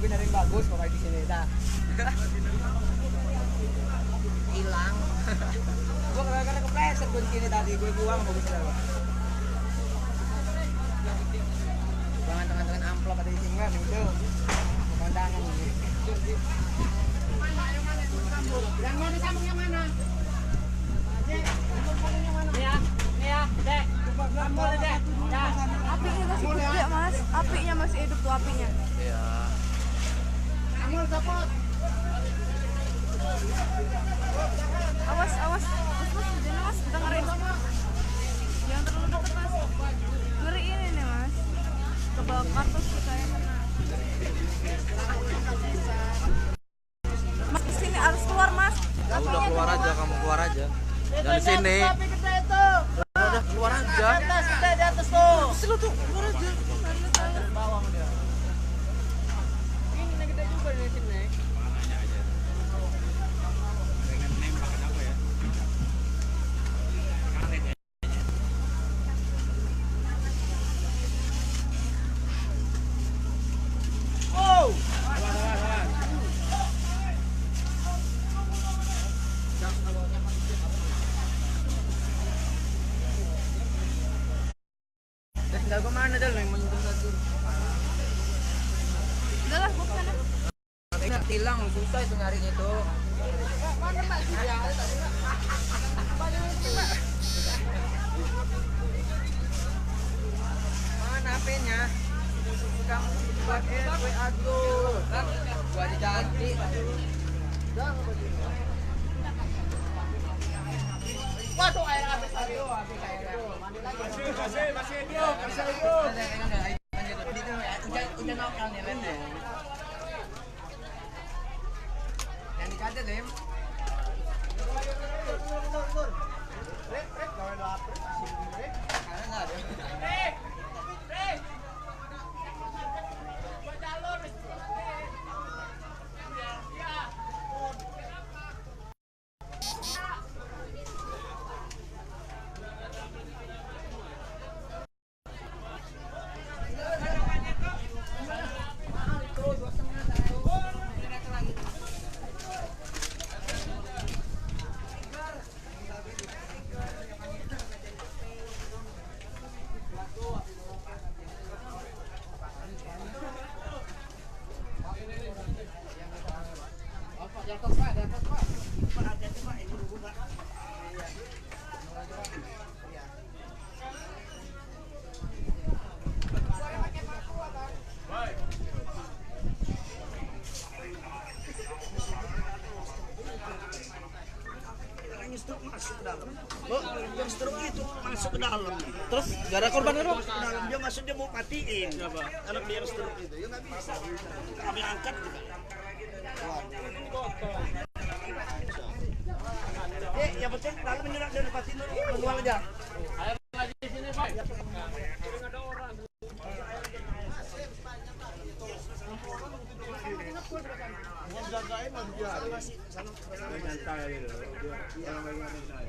lebih dari yang bagus pokoknya di sini dah. Hilang. Gua karena kepleset gue di sini tadi gue buang bagus dah. Jangan tangan-tangan amplop ada di sini enggak gitu. Pemandangan ini. Yang mau disambung yang mana? Apinya masih gede mas, apinya masih hidup tuh apinya. Iya. Amul support. Awas, awas, mas, jangan mas, dengerin. Jangan terlalu dekat mas. Ngeri ini nih mas. Kebakar terus kita yang kena. Mas kesini harus keluar mas. Ya udah keluar aja, kamu keluar aja. Jangan di sini. Udah keluar aja. Di atas tuh. Lu tuh keluar aja. Bawang dia. Ini gede juga di sini. Mananya aja. Pengen nembak apa ya? Karet ya. Oh. Tinggal kemana dah yang menyentuh satu? Udah lah, gua kesana. Nggak tilang, susah itu nyarinya tuh. Mana HP-nya? Kamu pakai WA tuh. Kan gua diganti. Waduh, air habis tadi. Masih hidup. Udah nakal nih, Len. Yang dikadet, Lem. Karena nggak ada. Masuk ke dalam. Oh, yang stroke itu masuk ke dalam. Terus gak ada korban kan, Bang? Ke dalam dia masuk dia mau matiin. Anak dia yang stroke itu. Ya nggak bisa. Kami angkat juga. Yang penting dalam menyerang dan patin manual aja. Ayo lagi di sini, Pak. Ada orang. Jagain lah dia. Masih sana. Nyantai gitu. Dia yang lagi nyantai.